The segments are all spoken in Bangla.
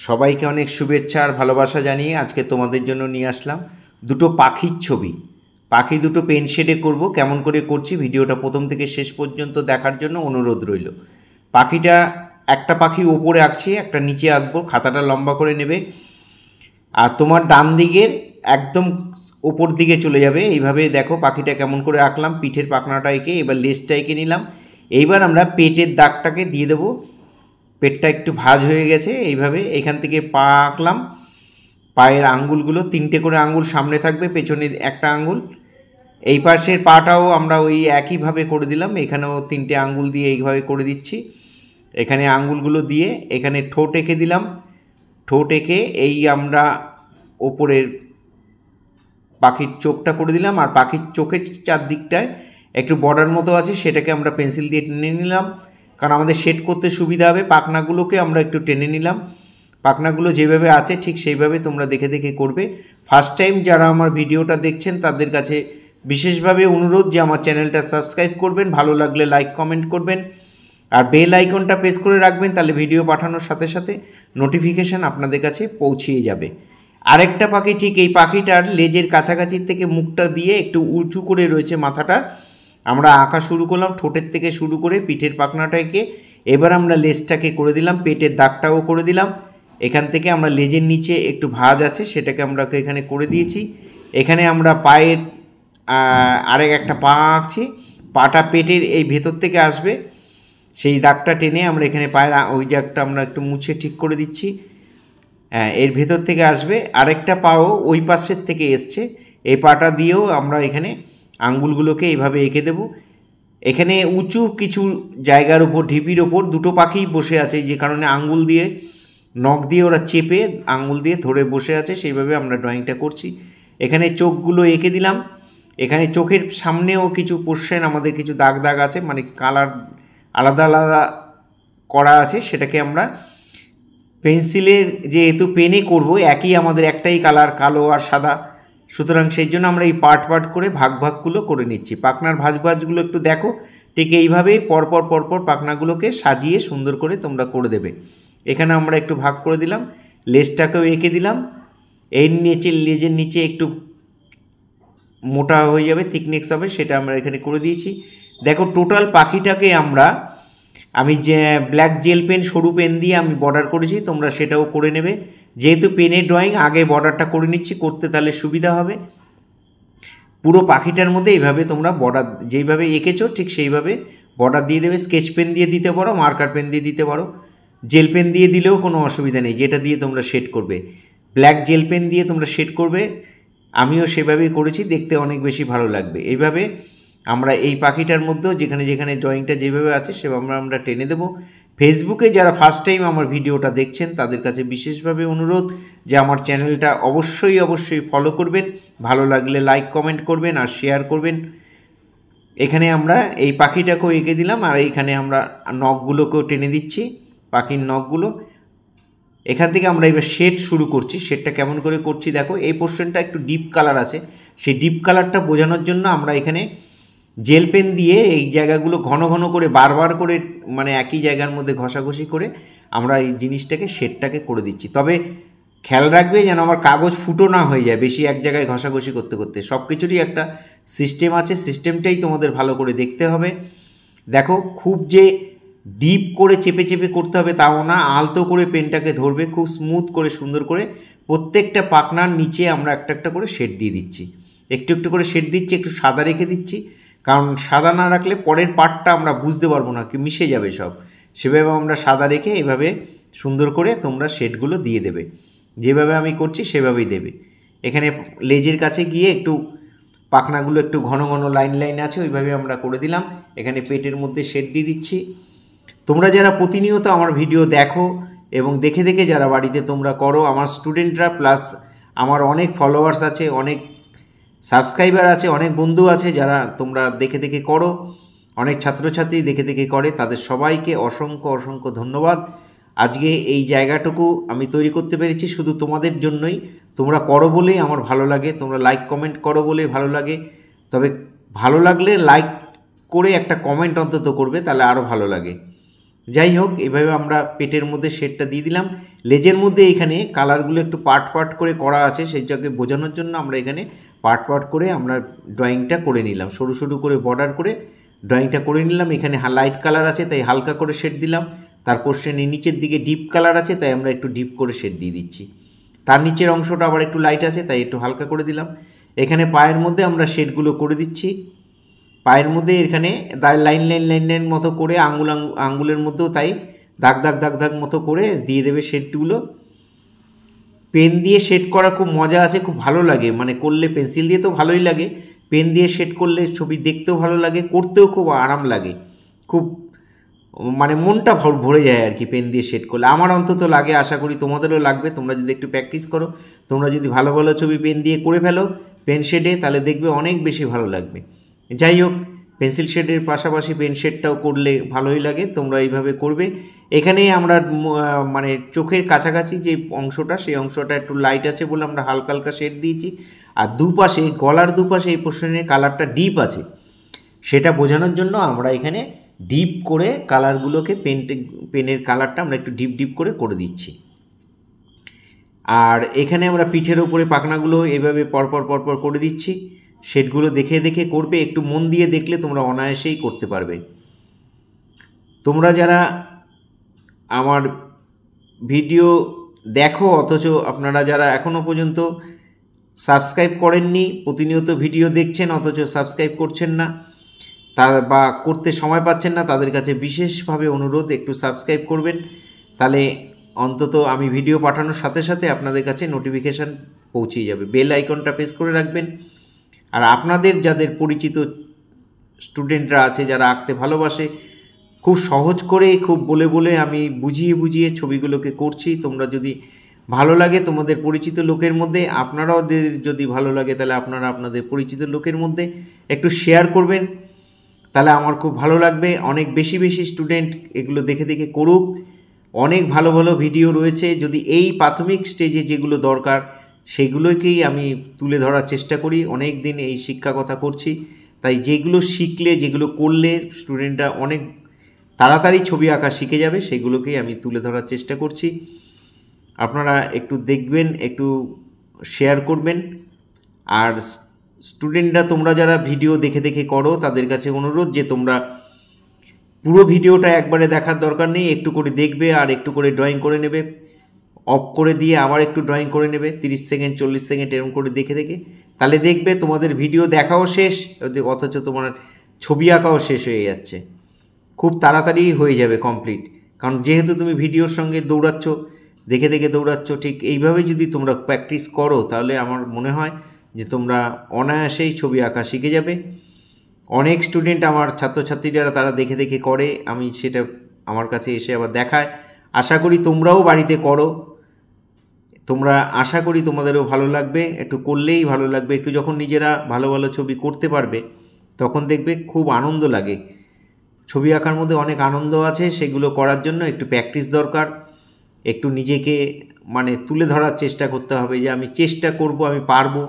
সবাইকে অনেক শুভেচ্ছা আর ভালোবাসা জানিয়ে আজকে তোমাদের জন্য নিয়ে আসলাম দুটো পাখির ছবি। পাখি দুটো পেন শেডে করব, কেমন করে করছি ভিডিওটা প্রথম থেকে শেষ পর্যন্ত দেখার জন্য অনুরোধ রইল। পাখিটা একটা পাখি ওপরে আঁকছি, একটা নিচে আঁকবো। খাতাটা লম্বা করে নেবে আর তোমার ডান দিকের একদম ওপর দিকে চলে যাবে। এইভাবে দেখো পাখিটা কেমন করে আঁকলাম। পিঠের পাখনাটা এঁকে এবার লেজটা এঁকে নিলাম। এইবার আমরা পেটের দাগটাকে দিয়ে দেবো। পেটটা একটু ভাঁজ হয়ে গেছে। এইভাবে এখান থেকে পা আঁকলাম। পায়ের আঙ্গুলগুলো তিনটে করে আঙ্গুল সামনে থাকবে, পেছনে একটা আঙ্গুল। এই পাশের পাটাও আমরা ওই একইভাবে করে দিলাম। এখানেও তিনটে আঙ্গুল দিয়ে এইভাবে করে দিচ্ছি। এখানে আঙ্গুলগুলো দিয়ে এখানে ঠোঁট এঁকে দিলাম। ঠোঁট এঁকে এই আমরা ওপরের পাখির চোখটা করে দিলাম। আর পাখির চোখের চারদিকটায় একটু বর্ডার মতো আছে, সেটাকে আমরা পেন্সিল দিয়ে টেনে নিলাম, কারণ আমাদের শেড করতে সুবিধা হবে। পাখনাগুলোকে আমরা একটু টেনে নিলাম। পাখনাগুলো যেভাবে আছে ঠিক সেইভাবে তোমরা দেখে দেখে করবে। ফার্স্ট টাইম যারা আমার ভিডিওটা দেখছেন তাদের কাছে বিশেষভাবে অনুরোধ যে আমার চ্যানেলটা সাবস্ক্রাইব করবেন, ভালো লাগলে লাইক কমেন্ট করবেন আর বেল আইকনটা প্রেস করে রাখবেন, তাহলে ভিডিও পাঠানোর সাথে সাথে নোটিফিকেশান আপনাদের কাছে পৌঁছিয়ে যাবে। আরেকটা পাখি ঠিক এই পাখিটার লেজের কাছাকাছি থেকে মুখটা দিয়ে একটু উঁচু করে রয়েছে মাথাটা, আমরা আঁকা শুরু করলাম। ঠোঁটের থেকে শুরু করে পিঠের পাখনাটাকে এবার আমরা লেজটাকে করে দিলাম, পেটের দাগটাও করে দিলাম। এখান থেকে আমরা লেজের নিচে একটু ভাঁজ আছে সেটাকে আমরা এখানে করে দিয়েছি। এখানে আমরা পায়ের আরেক একটা পা আঁকছি। পাটা পেটের এই ভেতর থেকে আসবে, সেই দাগটা টেনে আমরা এখানে পায়ের ওই দাগটা আমরা একটু মুছে ঠিক করে দিচ্ছি। এর ভেতর থেকে আসবে। আরেকটা পাও ওই পাশের থেকে এসছে, এই পাটা দিয়েও আমরা এখানে আঙ্গুলগুলোকে এইভাবে এঁকে দেব। এখানে উঁচু কিছু জায়গার উপর ঢিপির ওপর দুটো পাখি বসে আছে, যে কারণে আঙ্গুল দিয়ে নখ দিয়ে ওরা চেপে আঙ্গুল দিয়ে ধরে বসে আছে, সেইভাবে আমরা ড্রয়িংটা করছি। এখানে চোখগুলো এঁকে দিলাম। এখানে চোখের সামনেও কিছু পোর্শন আমাদের কিছু দাগ দাগ আছে, মানে কালার আলাদা আলাদা করা আছে, সেটাকে আমরা পেন্সিলের যেহেতু পেনে করব, একই আমাদের একটাই কালার, কালো আর সাদা, সুতরাং সেই জন্য আমরা এই পার্ট পার্ট করে ভাগ ভাগগুলো করে নিচ্ছি। পাখনার ভাঁজগুলো একটু দেখো, ঠিক এইভাবেই পরপর পরপর পাখনাগুলোকে সাজিয়ে সুন্দর করে তোমরা করে দেবে। এখানে আমরা একটু ভাগ করে দিলাম, লেজটাকেও এঁকে দিলাম। এর নিচে লেজের নিচে একটু মোটা হয়ে যাবে, থিকনেস হবে, সেটা আমরা এখানে করে দিয়েছি। দেখো টোটাল পাখিটাকে আমি যে ব্ল্যাক জেল পেন সরু পেন দিয়ে আমি বর্ডার করেছি, তোমরা সেটাও করে নেবে। যেহেতু পেনের ড্রয়িং আগে বর্ডারটা করে নিচ্ছি, করতে তাহলে সুবিধা হবে। পুরো পাখিটার মধ্যে এইভাবে তোমরা বর্ডার যেইভাবে এঁকেছো ঠিক সেইভাবে বর্ডার দিয়ে দেবে। স্কেচ পেন দিয়ে দিতে পারো, মার্কার পেন দিয়ে দিতে পারো, জেল পেন দিয়ে দিলেও কোনো অসুবিধা নেই, যেটা দিয়ে তোমরা শেড করবে। ব্ল্যাক জেল পেন দিয়ে তোমরা শেড করবে, আমিও সেভাবেই করেছি, দেখতে অনেক বেশি ভালো লাগবে। এইভাবে আমরা এই পাখিটার মধ্যেও যেখানে যেখানে ড্রয়িংটা যেভাবে আছে সেভাবে আমরা টেনে দেবো। ফেসবুকে যারা ফার্স্ট টাইম আমার ভিডিওটা দেখছেন তাদের কাছে বিশেষভাবে অনুরোধ যে আমার চ্যানেলটা অবশ্যই ফলো করবেন, ভালো লাগলে লাইক কমেন্ট করবেন আর শেয়ার করবেন। এখানে আমরা এই পাখিটাকেও এঁকে দিলাম আর এইখানে আমরা নখগুলোকেও টেনে দিচ্ছি, পাখির নখগুলো। এখান থেকে আমরা এবার শেড শুরু করছি। শেডটা কেমন করে করছি দেখো, এই পোর্শনটা একটু ডিপ কালার আছে, সেই ডিপ কালারটা বোঝানোর জন্য আমরা এখানে জেল পেন দিয়ে এই জায়গাগুলো ঘন ঘন করে বারবার করে মানে একই জায়গার মধ্যে ঘষাঘষি করে আমরা এই জিনিসটাকে শেডটাকে করে দিচ্ছি। তবে খেয়াল রাখবে যেন আমার কাগজ ফুটো না হয়ে যায় বেশি এক জায়গায় ঘষাঘষি করতে করতে। সব কিছুরই একটা সিস্টেম আছে, সিস্টেমটাই তোমাদের ভালো করে দেখতে হবে। দেখো খুব যে ডিপ করে চেপে চেপে করতে হবে তাও না, আলতো করে পেনটাকে ধরবে, খুব স্মুথ করে সুন্দর করে প্রত্যেকটা পাখনার নিচে আমরা একটা একটা করে শেড দিয়ে দিচ্ছি, একটু একটু করে শেড দিচ্ছি। একটু সাদা রেখে দিচ্ছি, কারণ সাদা না রাখলে পরের পার্টটা আমরা বুঝতে পারবো না, কি মিশে যাবে সব। সেভাবে আমরা সাদা রেখে এভাবে সুন্দর করে তোমরা শেডগুলো দিয়ে দেবে, যেভাবে আমি করছি সেভাবেই দেবে। এখানে লেজের কাছে গিয়ে একটু পাখনাগুলো একটু ঘন ঘন লাইন লাইন আছে, ওইভাবে আমরা করে দিলাম। এখানে পেটের মধ্যে শেড দিয়ে দিচ্ছি। তোমরা যারা প্রতিনিয়ত আমার ভিডিও দেখো এবং দেখে দেখে যারা বাড়িতে তোমরা করো, আমার স্টুডেন্টরা প্লাস আমার অনেক ফলোয়ার্স আছে, অনেক সাবস্ক্রাইবার আছে, অনেক বন্ধু আছে যারা তোমরা দেখে দেখে করো, অনেক ছাত্রছাত্রী দেখে দেখে করে, তাদের সবাইকে অসংখ্য ধন্যবাদ। আজকে এই জায়গাটুকু আমি তৈরি করতে পেরেছি শুধু তোমাদের জন্যই। তোমরা করো বলেই আমার ভালো লাগে, তোমরা লাইক কমেন্ট করো বলেই ভালো লাগে। তবে ভালো লাগলে লাইক করে একটা কমেন্ট অন্তত করবে, তাহলে আরও ভালো লাগে। যাই হোক, এভাবে আমরা পেটের মধ্যে শেডটা দিয়ে দিলাম। লেজের মধ্যে এখানে কালারগুলো একটু পার্ট পার্ট করে করা আছে, সেই জায়গায় বোঝানোর জন্য আমরা এখানে পার্ট পার্ট করে আমরা ড্রয়িংটা করে নিলাম, সরু সরু করে বর্ডার করে ড্রয়িংটা করে নিলাম। এখানে লাইট কালার আছে তাই হালকা করে শেড দিলাম, তারপর সে নিচের দিকে ডিপ কালার আছে তাই আমরা একটু ডিপ করে শেড দিয়ে দিচ্ছি। তার নিচের অংশটা আবার একটু লাইট আছে তাই একটু হালকা করে দিলাম। এখানে পায়ের মধ্যে আমরা শেডগুলো করে দিচ্ছি। পায়ের মধ্যে এখানে লাইন লাইন লাইন লাইন মতো করে আঙ্গুলের মধ্যেও তাই দাগ দাগ দাগ দাগ মতো করে দিয়ে দেবে শেডগুলো। পেন দিয়ে শেড করা খুব মজা আছে, খুব ভালো লাগে, মানে করলে পেন্সিল দিয়ে তো ভালোই লাগে, পেন দিয়ে শেড করলে ছবি দেখতেও ভালো লাগে, করতেও খুব আরাম লাগে, খুব মানে মনটা ভরে যায় আর কি পেন দিয়ে শেড করলে। আমার অন্তত লাগে, আশা করি তোমাদেরও লাগবে। তোমরা যদি একটু প্র্যাকটিস করো, তোমরা যদি ভালো ভালো ছবি পেন দিয়ে করে ফেলো পেন শেডে, তাহলে দেখবে অনেক বেশি ভালো লাগবে। যাই হোক, পেন্সিল শেডের পাশাপাশি পেন শেডটাও করলে ভালোই লাগে, তোমরা এইভাবে করবে। এখানে আমরা মানে চোখের কাছাকাছি যে অংশটা, সেই অংশটা একটু লাইট আছে বলে আমরা হালকা হালকা শেড দিয়েছি। আর দুপাশে, গলার দুপাশে এই পোর্শনের কালারটা ডিপ আছে, সেটা বোঝানোর জন্য আমরা এখানে ডিপ করে কালারগুলোকে পেনের কালারটা আমরা একটু ডিপ ডিপ করে দিচ্ছি। আর এখানে আমরা পিঠের ওপরে পাখনাগুলো এভাবে পরপর পরপর করে দিচ্ছি। শেডগুলো দেখে দেখে করবে, একটু মন দিয়ে দেখলে তোমরা অনায়াসেই করতে পারবে। তোমরা যারা আমার ভিডিও দেখো অথচ আপনারা যারা এখনও পর্যন্ত সাবস্ক্রাইব করেননি, প্রতিনিয়ত ভিডিও দেখছেন অথচ সাবস্ক্রাইব করছেন না, বা করতে সময় পাচ্ছেন না, তাদের কাছে বিশেষভাবে অনুরোধ একটু সাবস্ক্রাইব করবেন, তাহলে অন্তত আমি ভিডিও পাঠানোর সাথে সাথে আপনাদের কাছে নোটিফিকেশান পৌঁছে যাবে। বেল আইকনটা প্রেস করে রাখবেন। আর আপনাদের যাদের পরিচিত স্টুডেন্টরা আছে যারা আঁকতে ভালোবাসে, খুব সহজ করে খুব বলে বলে আমি বুঝিয়ে বুঝিয়ে ছবিগুলোকে করছি। তোমরা যদি ভালো লাগে তোমাদের পরিচিত লোকের মধ্যে, আপনারাও যদি ভালো লাগে তাহলে আপনারা আপনাদের পরিচিত লোকের মধ্যে একটু শেয়ার করবেন, তাহলে আমার খুব ভালো লাগবে। অনেক বেশি বেশি স্টুডেন্ট এগুলো দেখে দেখে করুক। অনেক ভালো ভালো ভিডিও রয়েছে, যদি এই প্রাথমিক স্টেজে যেগুলো দরকার সেগুলোকেই আমি তুলে ধরার চেষ্টা করি। অনেক দিন এই শিক্ষকতা করছি, তাই যেগুলো শিখলে, যেগুলো করলে স্টুডেন্টরা অনেক তাড়াতাড়ি ছবি আঁকা শিখে যাবে, সেগুলোকেই আমি তুলে ধরার চেষ্টা করছি। আপনারা একটু দেখবেন, একটু শেয়ার করবেন। আর স্টুডেন্টরা তোমরা যারা ভিডিও দেখে দেখে করো, তাদের কাছে অনুরোধ যে তোমরা পুরো ভিডিওটা একবারে দেখার দরকার নেই, একটু করে দেখবে আর একটু করে ড্রয়িং করে নেবে, অফ করে দিয়ে আবার একটু ড্রয়িং করে নেবে 30 সেকেন্ড 40 সেকেন্ড এরকম করে দেখে দেখে, তাহলে দেখবে তোমাদের ভিডিও দেখাও শেষ, অথচ তোমার ছবি আঁকাও শেষ হয়ে যাচ্ছে, খুব তাড়াতাড়ি হয়ে যাবে কমপ্লিট। কারণ যেহেতু তুমি ভিডিওর সঙ্গে দৌড়াচ্ছ, দেখে দেখে দৌড়াচ্ছ, ঠিক এইভাবে যদি তোমরা প্র্যাকটিস করো তাহলে আমার মনে হয় যে তোমরা অনায়াসেই ছবি আঁকা শিখে যাবে। অনেক স্টুডেন্ট আমার ছাত্রছাত্রীরা তারা দেখে দেখে করে, আমি সেটা আমার কাছে এসে আবার দেখায়। আশা করি তোমরাও বাড়িতে করো, তোমরা আশা করি তোমাদেরও ভালো লাগবে, একটু করলেই ভালো লাগবে। একটু যখন নিজেরা ভালো ভালো ছবি করতে পারবে তখন দেখবে খুব আনন্দ লাগে। ছবি আঁকার মধ্যে অনেক আনন্দ আছে, সেগুলো করার জন্য একটু প্র্যাকটিস দরকার, একটু নিজেকে মানে তুলে ধরার চেষ্টা করতে হবে যে আমি চেষ্টা করব, আমি পারবো,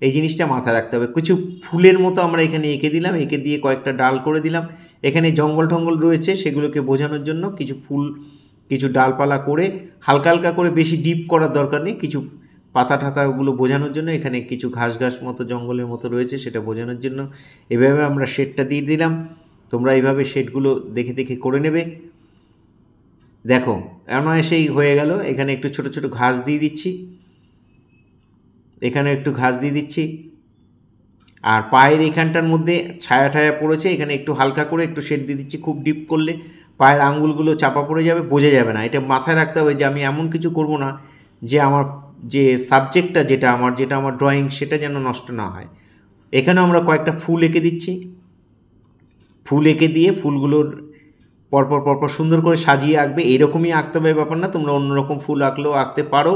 এই জিনিসটা মাথায় রাখতে হবে। কিছু ফুলের মতো আমরা এখানে এঁকে দিলাম, এঁকে দিয়ে কয়েকটা ডাল করে দিলাম। এখানে জঙ্গল টঙ্গল রয়েছে, সেগুলোকে বোঝানোর জন্য কিছু ফুল, কিছু ডালপালা করে হালকা হালকা করে, বেশি ডিপ করার দরকার নেই, কিছু পাতা ঠাতাগুলো বোঝানোর জন্য। এখানে কিছু ঘাস ঘাস মতো জঙ্গলের মতো রয়েছে, সেটা বোঝানোর জন্য এভাবে আমরা শেডটা দিয়ে দিলাম। তোমরা এইভাবে শেডগুলো দেখে দেখে করে নেবে। দেখো অনায়াসেই হয়ে গেল। এখানে একটু ছোট ছোট ঘাস দিয়ে দিচ্ছি, এখানে একটু ঘাস দিয়ে দিচ্ছি। আর পায়ের এখানটার মধ্যে ছায়া ঠায়া পড়েছে, এখানে একটু হালকা করে একটু শেড দিয়ে দিচ্ছি। খুব ডিপ করলে পায়ের আঙুলগুলো চাপা পড়ে যাবে, বোঝা যাবে না। এটা মাথায় রাখতে হবে যে আমি এমন কিছু করব না যে আমার যে সাবজেক্টটা, যেটা আমার ড্রয়িং, সেটা যেন নষ্ট না হয়। এখানেও আমরা কয়েকটা ফুল এঁকে দিচ্ছি। ফুল এঁকে দিয়ে ফুলগুলোর পরপর পরপর সুন্দর করে সাজিয়ে আঁকবে। এরকমই আঁকতে হবে ব্যাপার না, তোমরা অন্যরকম ফুল আঁকলেও আঁকতে পারো।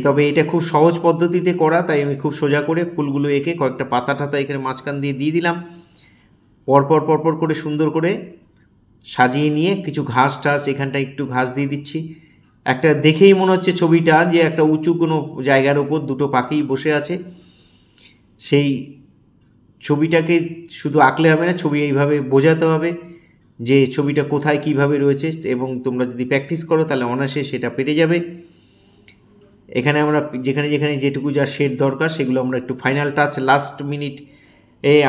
তবে এটা খুব সহজ পদ্ধতিতে করা, তাই আমি খুব সোজা করে ফুলগুলো এঁকে কয়েকটা পাতা টাতা এখানে মাঝখান দিয়ে দিলাম। পরপর পরপর করে সুন্দর করে সাজিয়ে নিয়ে কিছু ঘাস টাস এখানটা একটু ঘাস দিয়ে দিচ্ছি। একটা দেখেই মনে হচ্ছে ছবিটা যে একটা উঁচু কোনো জায়গার উপর দুটো পাখি বসে আছে। সেই ছবিটাকে শুধু আঁকলে হবে না, ছবি এইভাবে বোঝাতে হবে যে ছবিটা কোথায় কিভাবে রয়েছে, এবং তোমরা যদি প্র্যাকটিস করো তাহলে অনায়াসে সেটা পেরে যাবে। এখানে আমরা যেখানে যেখানে যেটুকু যা শেড দরকার সেগুলো আমরা একটু ফাইনাল টাচ লাস্ট মিনিট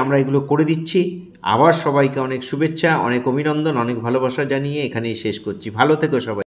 আমরা এগুলো করে দিচ্ছি। আবার সবাইকে অনেক শুভেচ্ছা, অনেক অভিনন্দন, অনেক ভালোবাসা জানিয়ে এখানেই শেষ করছি। ভালো থেকো সবাই।